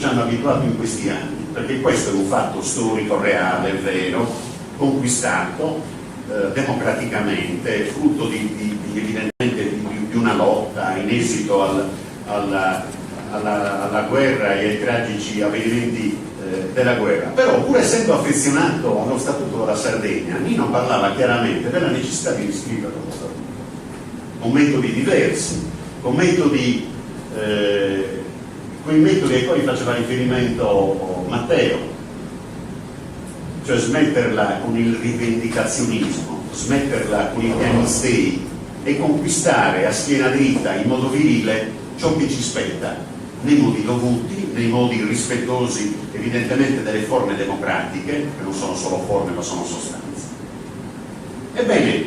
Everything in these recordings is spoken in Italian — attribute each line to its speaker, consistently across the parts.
Speaker 1: ci hanno abituato in questi anni, perché questo è un fatto storico, reale, vero, conquistato democraticamente, frutto evidentemente di una lotta in esito alla guerra e ai tragici avvenimenti della guerra. Però, pur essendo affezionato allo Statuto della Sardegna, Nino parlava chiaramente della necessità di riscrivere lo Statuto con metodi diversi, con metodi quei metodi ai quali faceva riferimento Matteo, cioè smetterla con il rivendicazionismo, smetterla con i piagnistei e conquistare a schiena dritta, in modo virile, ciò che ci spetta, nei modi dovuti, nei modi rispettosi evidentemente delle forme democratiche, che non sono solo forme ma sono sostanze. Ebbene,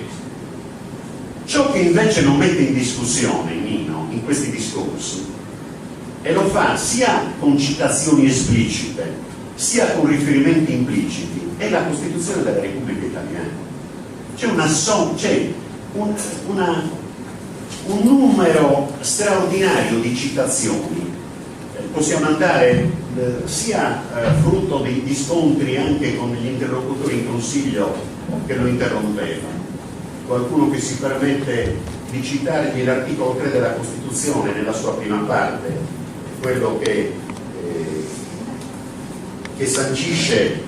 Speaker 1: ciò che invece non mette in discussione Nino in questi discorsi, e lo fa sia con citazioni esplicite sia con riferimenti impliciti, è la Costituzione della Repubblica Italiana. C'è un numero straordinario di citazioni, possiamo andare sia frutto di scontri anche con gli interlocutori in consiglio che lo interrompevano, qualcuno che si permette di citargli l'articolo 3 della Costituzione nella sua prima parte, quello che sancisce: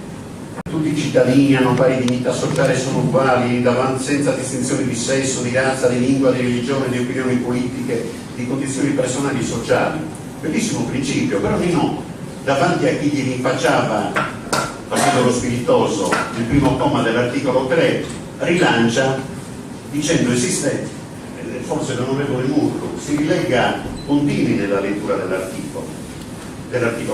Speaker 1: tutti i cittadini hanno pari dignità sociale e sono uguali davanti, senza distinzione di sesso, di razza, di lingua, di religione, di opinioni politiche, di condizioni personali e sociali. Bellissimo principio, però Nino, davanti a chi gli rinfacciava, facendo lo spiritoso, il primo comma dell'articolo 3, rilancia dicendo: esiste, forse l'onorevole Murro si rilegga, continui nella lettura dell'articolo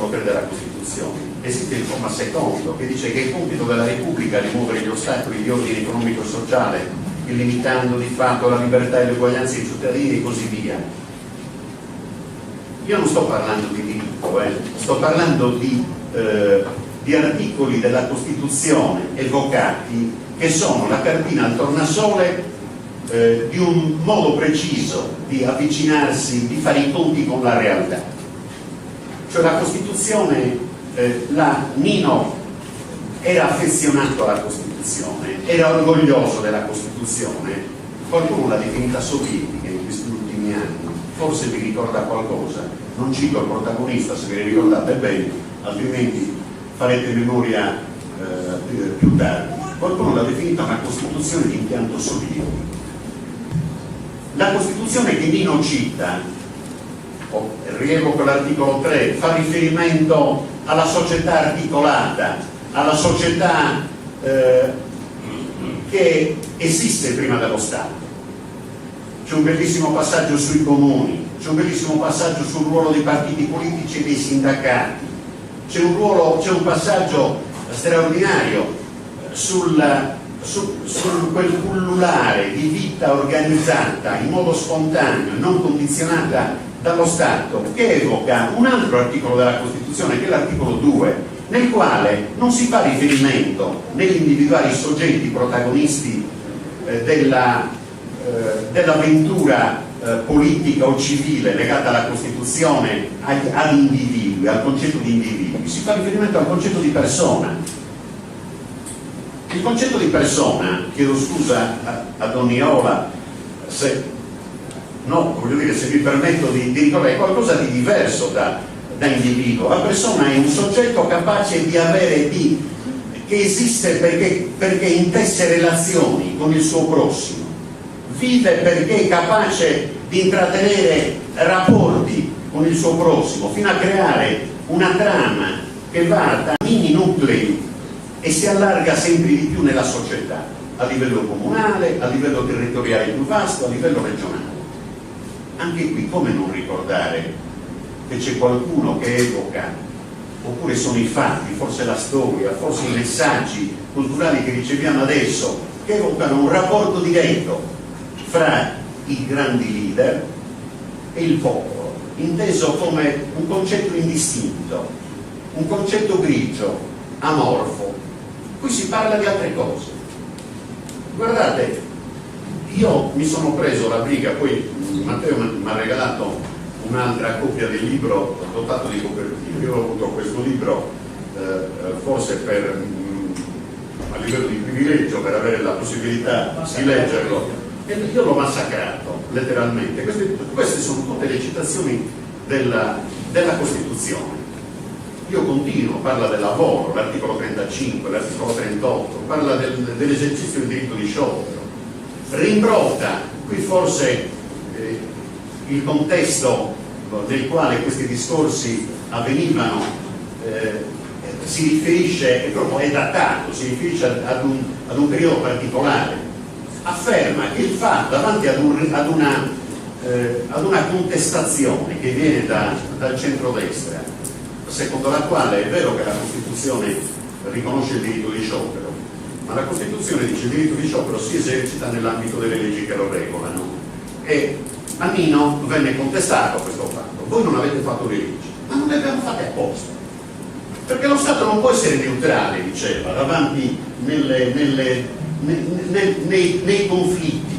Speaker 1: 3 della Costituzione. Esiste il comma secondo che dice che è compito della Repubblica rimuovere gli ostacoli di ordine economico e sociale, illimitando di fatto la libertà e l'uguaglianza dei cittadini e così via. Io non sto parlando di diritto, sto parlando di articoli della Costituzione evocati che sono la cartina al tornasole di un modo preciso di avvicinarsi, di fare i conti con la realtà. Cioè la Costituzione, Nino era affezionato alla Costituzione, era orgoglioso della Costituzione, qualcuno l'ha definita sovietica in questi ultimi anni, forse vi ricorda qualcosa, non cito il protagonista se ve ne ricordate bene, altrimenti farete memoria più tardi. Qualcuno l'ha definita una Costituzione di impianto sovietico. La Costituzione che Nino cita, rievoco l'articolo 3, fa riferimento alla società articolata, alla società che esiste prima dello Stato. C'è un bellissimo passaggio sui comuni, c'è un bellissimo passaggio sul ruolo dei partiti politici e dei sindacati, c'è un passaggio straordinario su quel pullulare di vita organizzata in modo spontaneo, non condizionata dallo Stato, che evoca un altro articolo della Costituzione, che è l'articolo 2, nel quale non si fa riferimento nell'individuare i soggetti protagonisti dell'avventura politica o civile legata alla Costituzione ad individui, al concetto di individui, si fa riferimento al concetto di persona. Il concetto di persona, chiedo scusa a Don Iola se mi permetto di ricordare, è qualcosa di diverso da individuo. La persona è un soggetto capace di avere che esiste perché intesse relazioni con il suo prossimo, vive perché è capace di intrattenere rapporti con il suo prossimo, fino a creare una trama che va da mini nuclei e si allarga sempre di più nella società, a livello comunale, a livello territoriale più vasto, a livello regionale. Anche qui, come non ricordare che c'è qualcuno che evoca, oppure sono i fatti, forse la storia, forse i messaggi culturali che riceviamo adesso, che evocano un rapporto diretto fra i grandi leader e il popolo, inteso come un concetto indistinto, un concetto grigio, amorfo. Qui si parla di altre cose. Guardate, io mi sono preso la briga, poi Matteo mi ha regalato un'altra copia del libro dotato di copertina. Io ho avuto questo libro forse a livello di privilegio, per avere la possibilità di leggerlo, e io l'ho massacrato letteralmente. Queste sono tutte le citazioni della Costituzione. Io continuo, parla del lavoro, l'articolo 35, l'articolo 38, parla dell'esercizio del diritto di sciopero, rimbrotta qui forse il contesto nel quale questi discorsi avvenivano, si riferisce, è datato, si riferisce ad un periodo particolare, afferma che il fatto davanti ad una contestazione che viene dal centrodestra, secondo la quale è vero che la Costituzione riconosce il diritto di sciopero, ma la Costituzione dice che il diritto di sciopero si esercita nell'ambito delle leggi che lo regolano, e a Nino venne contestato questo fatto. Voi non avete fatto le leggi, ma non le abbiamo fatte apposta, perché lo Stato non può essere neutrale, diceva, davanti nei conflitti,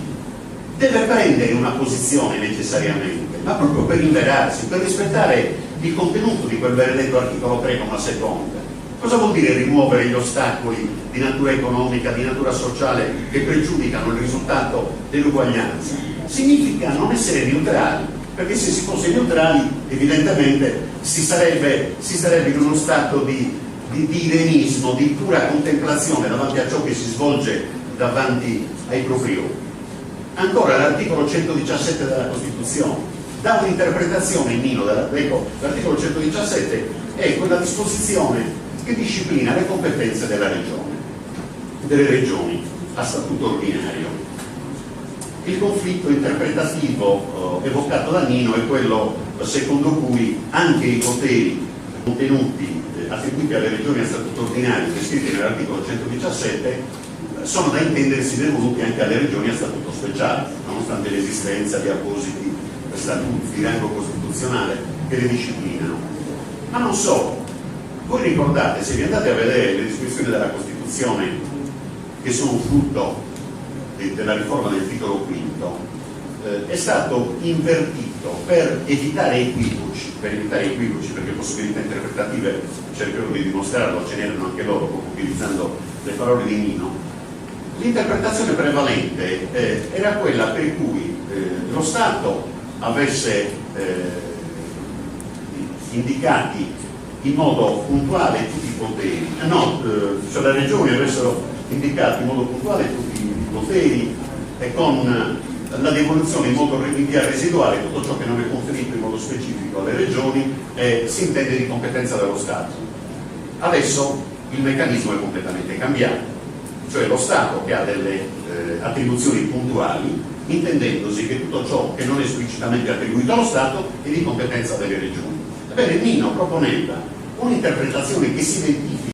Speaker 1: deve prendere una posizione necessariamente, ma proprio per inverarsi, per rispettare il contenuto di quel benedetto articolo 3, seconda. Cosa vuol dire rimuovere gli ostacoli di natura economica, di natura sociale che pregiudicano il risultato dell'uguaglianza? Significa non essere neutrali, perché se si fosse neutrali evidentemente si sarebbe in uno stato di irenismo, di pura contemplazione davanti a ciò che si svolge davanti ai propri occhi. Ancora l'articolo 117 della Costituzione dà un'interpretazione in Nino, l'articolo 117 è quella disposizione che disciplina le competenze delle regioni a statuto ordinario. Il conflitto interpretativo evocato da Nino è quello secondo cui anche i poteri contenuti attribuiti alle regioni a statuto ordinario descritti nell'articolo 117 sono da intendersi devoluti anche alle regioni a statuto speciale, nonostante l'esistenza di appositi statuti di rango costituzionale che le disciplinano. Ma non solo. Voi ricordate, se vi andate a vedere le disposizioni della Costituzione che sono frutto della riforma del titolo quinto, è stato invertito per evitare equivoci, perché possibilità interpretative cercherò di dimostrarlo, ce n'erano anche loro utilizzando le parole di Nino. L'interpretazione prevalente era quella per cui lo Stato avesse indicati in modo puntuale tutti i poteri, cioè le regioni avessero indicati in modo puntuale tutti i poteri e con la devoluzione in via residuale tutto ciò che non è conferito in modo specifico alle regioni si intende di competenza dello Stato. Adesso il meccanismo è completamente cambiato, cioè lo Stato che ha delle attribuzioni puntuali, intendendosi che tutto ciò che non è esplicitamente attribuito allo Stato è di competenza delle regioni. Ebbene, Nino proponeva un'interpretazione che si identifica